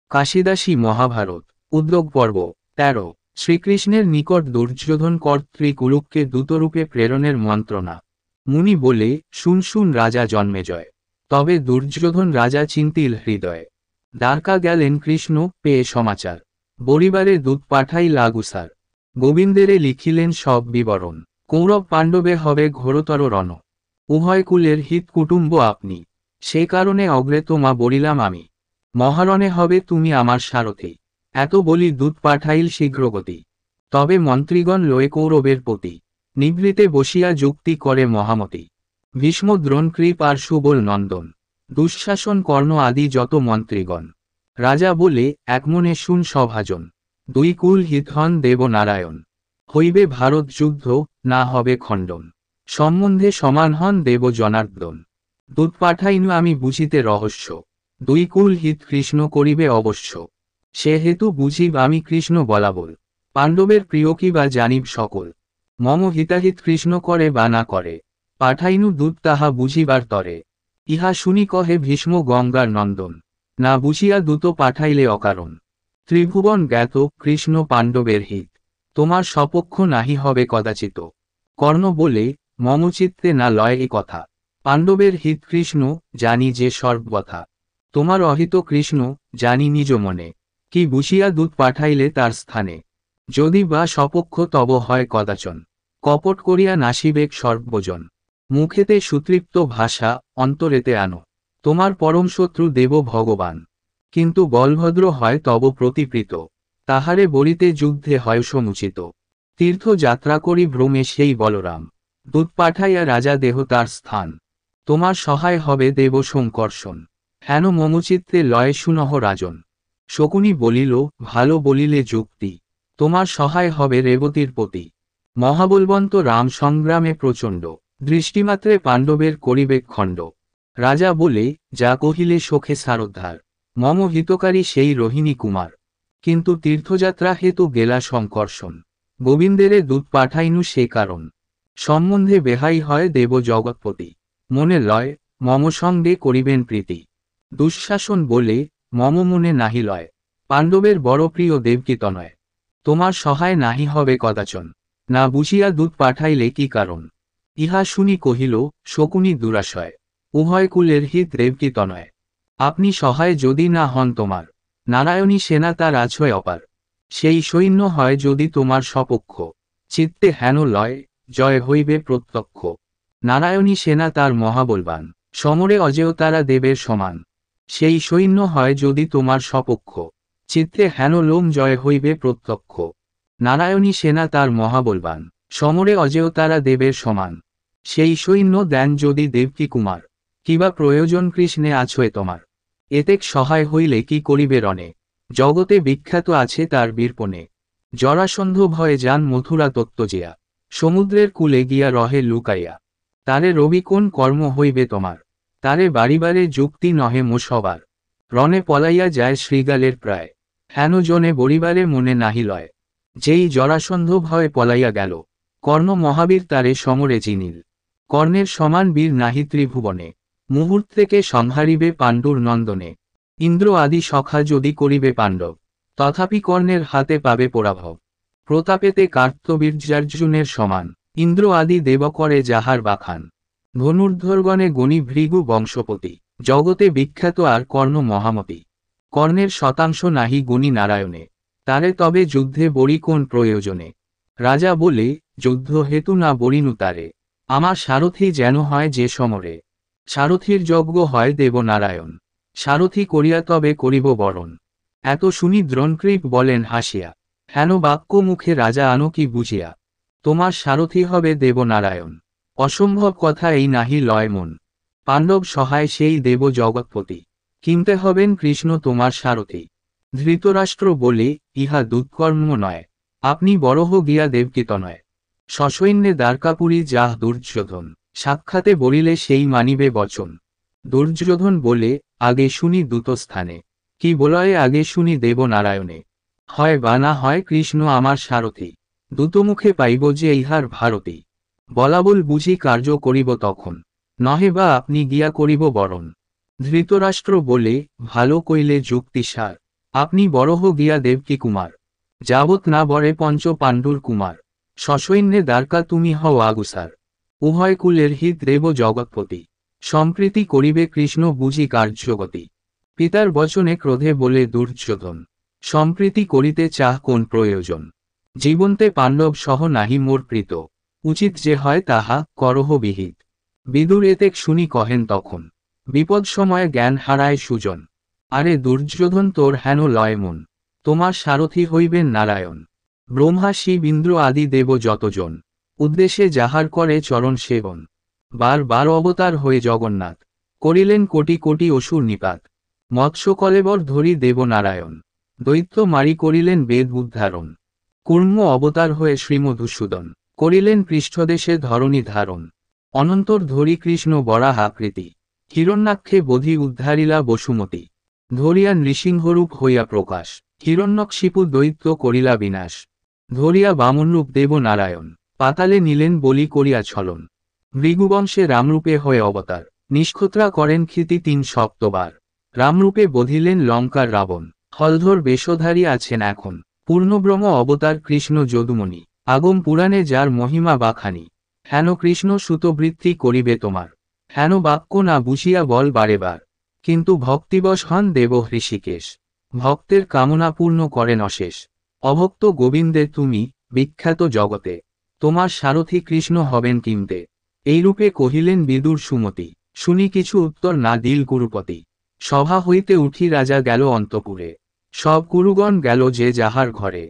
কাশিদাসী মহাভারত উদ্যোগ পর্ব ১৩ শ্রীকৃষ্ণের নিকট দুর্যোধন কর্তৃ কুরুকে দূতরূপে প্রেরণের মন্ত্রণা। মুনি বলে, শুন শুন রাজা জন্মেজয়। তবে দুর্যোধন রাজা চিন্তিল হৃদয়। দ্বারকা গেলেন কৃষ্ণ, পেয়ে সমাচার। বরিবারে দূত পাঠাই লাগুসার। গোবিন্দেরে লিখিলেন সব বিবরণ। কৌরব পাণ্ডবে হবে ঘোরতর রণ। উভয় কুলের হিত কুটুম্ব আপনি। সে কারণে অগ্রে তোমা বলিলাম আমি। মহারণে হবে তুমি আমার সারথি। এত বলি দূত পাঠাইল শীঘ্রগতি। তবে মন্ত্রীগণ লয়ে কৌরবের পতি। নিভৃতে বসিয়া যুক্তি করে মহামতি। ভীষ্ম দ্রোণ কৃপ আর সুবল নন্দন। দুঃশাসন কর্ণ আদি যত মন্ত্রীগণ। রাজা বলে, একমনে শুন সভাজন। দুই কুল হিত হন দেবনারায়ণ। হইবে ভারত যুদ্ধ, না হবে খণ্ডন। সম্বন্ধে সমান হন দেব জনার্দন। দূত পাঠাইনু আমি বুঝিতে রহস্য। দুই কুল হিত কৃষ্ণ করিবে অবশ্য। সেহেতু বুঝিব আমি কৃষ্ণ বলাবল। পাণ্ডবের প্রিয় কি বা জানিব সকল। মম হিতাহিত কৃষ্ণ করে বা না করে। পাঠাইনু দূত তাহা বুঝিবার তরে। ইহা শুনি কহে ভীষ্ম গঙ্গার নন্দন। না বুঝিয়া দূত পাঠাইলে অকারণ। ত্রিভুবন জ্ঞাত কৃষ্ণ পাণ্ডবের হিত। তোমার সপক্ষ নাহি হবে কদাচিত। কর্ণ বলে, মম চিত্তে না লয় এ কথা। পাণ্ডবের হিত কৃষ্ণ, জানি যে সর্বথা। তোমার অহিত কৃষ্ণ, জানি নিজ মনে। কি বুঝিয়া দূত পাঠাইলে তার স্থানে। যদি বা সপক্ষ তব হয় কদাচন। কপট করিয়া নাসিবেক সর্বজন। মুখেতে সুতৃপ্ত ভাষা, অন্তরেতে আনো। তোমার পরম শত্রু দেব ভগবান। কিন্তু বলভদ্র হয় তব প্রতিপ্রীত। তাহারে বলিতে যুদ্ধে হয় সমুচিত। তীর্থ যাত্রা করি ভ্রমে সেই বলরাম। দূত পাঠাইয়া রাজা দেহ তার স্থান। তোমার সহায় হবে দেব সংকর্ষণ। হেন মমচিত্তে লয়ে সুনহ রাজন। শকুনি বলিল, ভালো বলিলে যুক্তি। তোমার সহায় হবে রেবতীর পতি। মহাবলবন্ত রাম সংগ্রামে প্রচণ্ড। দৃষ্টিমাত্রে পাণ্ডবের করিবে খণ্ড। রাজা বলে, যা কহিলে শোকে সারোদ্ধার। মম হিতকারী সেই রোহিণী কুমার। কিন্তু তীর্থযাত্রা হেতু গেলা সংকর্ষণ। গোবিন্দেরে দূত পাঠাইনু সে কারণ। সম্বন্ধে বেহাই হয় দেব জগৎপতি। মনে লয়, মম সঙ্গে করিবেন প্রীতি। দুঃশাসন বলে, মম মনে নাহি লয়। পাণ্ডবের বড় প্রিয় দেবকীতনয়। তোমার সহায় নাহি হবে কদাচন। না বুঝিয়া দূত পাঠাইলে কি কারণ। ইহা শুনি কহিল, শকুনি দুরাশয়। উভয় কুলের হিত দেবকীতনয়। আপনি সহায় যদি না হন তোমার। নারায়ণী সেনা তার আছয় অপার। সেই সৈন্য হয় যদি তোমার সপক্ষ। চিত্তে হেন লয়, জয় হইবে প্রত্যক্ষ। নারায়ণী সেনা তার মহাবলবান। সমরে অজেয় তারা দেবের সমান। সেই সৈন্য হয় যদি তোমার সপক্ষ। চিত্তে হেন লোম জয় হইবে প্রত্যক্ষ। নারায়ণী সেনা তার মহাবলবান। সমরে অজেয় তারা দেবের সমান। সেই সৈন্য দেন যদি দেবকী কুমার। কিবা প্রয়োজন কৃষ্ণে আছয় তোমার। এতেক সহায় হইলে কি করিবে রণে। জগতে বিখ্যাত আছে তার বীরপণে। জরাসন্ধ ভয়ে যান মথুরা তত্ত্বজিয়া। সমুদ্রের কূলে গিয়া রহে লুকাইয়া। তারে রবি কোন কর্ম হইবে তোমার। তারে বাড়িবারে যুক্তি নহে মো সবার। রণে পলাইয়া যায় শ্রীগালের প্রায়। হেন জনে বরিবারে মনে নাহি লয়। যেই জরাসন্ধ ভয়ে পলাইয়া গেল। কর্ণ মহাবীর তারে সমরে চিনিল। কর্ণের সমান বীর নাহি ত্রিভুবনে। মুহূর্তেকে সংহারিবে পাণ্ডুর নন্দনে। ইন্দ্র আদি সখা যদি করিবে পাণ্ডব। তথাপি কর্ণের হাতে পাবে পরাভব। প্রতাপেতে কার্তবীর্যার্জুনের সমান। ইন্দ্র আদি দেব করে যাহার বাখান। ধনুর্ধরগণে গণি ভৃগু বংশপতি। জগতে বিখ্যাত আর কর্ণ মহামতি। কর্ণের শতাংশ নাহি গুণী নারায়ণে। তারে তবে যুদ্ধে বরি কোন প্রয়োজনে। রাজা বলে, যুদ্ধ হেতু না বরিনু তারে। আমার সারথি যেন হয় যে সমরে। সারথির যজ্ঞ হয় দেবনারায়ণ। সারথি করিয়া তবে করিব বরণ। এত শুনি দ্রোণকৃপ বলেন হাসিয়া। হেন বাক্য মুখে রাজা আনো কি বুঝিয়া। তোমার সারথি হবে দেবনারায়ণ। অসম্ভব কথা এই নাহি লয় মন। পাণ্ডব সহায় সেই দেব জগৎপতি। কিনতে হবেন কৃষ্ণ তোমার সারথি। ধৃতরাষ্ট্র বলে, ইহা দুৎকর্ম নয়। আপনি বরহ গিয়া দেবকীতনয়। সসৈন্যে দ্বারকাপুরী যাহ দুর্যোধন। সাক্ষাতে বলিলে সেই মানিবে বচন। দুর্যোধন বলে, আগে শুনি দূতস্থানে। কি বলয়ে আগে শুনি দেবনারায়ণে। হয় বা না হয় কৃষ্ণ আমার সারথি। দূতমুখে পাইব যে ইহার ভারতী। বলাবল বুঝি কার্য করিব তখন। নহে বা আপনি গিয়া করিব বরণ। ধৃতরাষ্ট্র বলে, ভালো কইলে যুক্তিসার। আপনি বরহ গিয়া দেবকী কুমার, যাবৎ না বরে পঞ্চ পাণ্ডুর কুমার, সসৈন্যে দ্বারকা তুমি হও আগুসার, উভয় কুলের হিত দেব জগৎপতি, সম্প্রীতি করিবে কৃষ্ণ বুঝি কার্যগতি। পিতার বচনে ক্রোধে বলে দুর্যোধন, সম্প্রীতি করিতে চাহ কোন প্রয়োজন, জীবন্তে পাণ্ডব সহ নাহি মোর প্রীত, উচিত যে হয় তাহা করহ বিহিত। বিদুর এতেক শুনি কহেন তখন, বিপদ সময়ে জ্ঞান হারায় সুজন, আরে দুর্যোধন তোর হেন লয় মন, তোমার সারথি হইবেন নারায়ণ। ব্রহ্মা শিব ইন্দ্র আদি দেব যতজন, উদ্দেশ্যে যাহার করে চরণ সেবন, বার বার অবতার হয়ে জগন্নাথ, করিলেন কোটি কোটি অসুর নিপাত। মৎস্য কলেবর ধরি দেব নারায়ণ, দৈত্য মারি করিলেন বেদ উদ্ধারণ, কুর্ম অবতার হয়ে শ্রীমধুসূদন, করিলেন পৃষ্ঠদেশে ধরণী ধারণ। অনন্তর ধরি কৃষ্ণ বরাহাকৃতি, হিরণ্যাক্ষে বোধি উদ্ধারিলা বসুমতী, ধরিয়া নৃসিংহরূপ হইয়া প্রকাশ, হিরণ্যকশিপু দৈত্য করিলা বিনাশ। ধরিয়া বামনরূপ দেব নারায়ণ, পাতালে নিলেন বলি করিয়া ছলন, ভৃগুবংশে রামরূপে হয়ে অবতার, নিষ্ক্ষত্রা করেন ক্ষিতি ৩ সপ্তবার। রামরূপে বধিলেন লঙ্কার রাবণ, হলধর বেশধারী আছেন এখন, পূর্ণব্রহ্ম অবতার কৃষ্ণ যদুমণি, আগম পুরাণে যার মহিমা বাখানি। হেন কৃষ্ণ সুতবৃত্তি করিবে তোমার, হেন বাক্য না বুঝিয়া বল বারেবার, কিন্তু ভক্তিবশ হন দেব হৃষিকেশ, ভক্তের কামনা পূর্ণ করেন অশেষ। অভক্ত গোবিন্দে তুমি বিখ্যাত জগতে, তোমার সারথি কৃষ্ণ হবেন কিমতে। এইরূপে কহিলেন বিদুর সুমতি, শুনি কিছু উত্তর না দিল কুরুপতি। সভা হইতে উঠি রাজা গেল অন্তপুরে, সব কুরুগণ গেল যে যাহার ঘরে।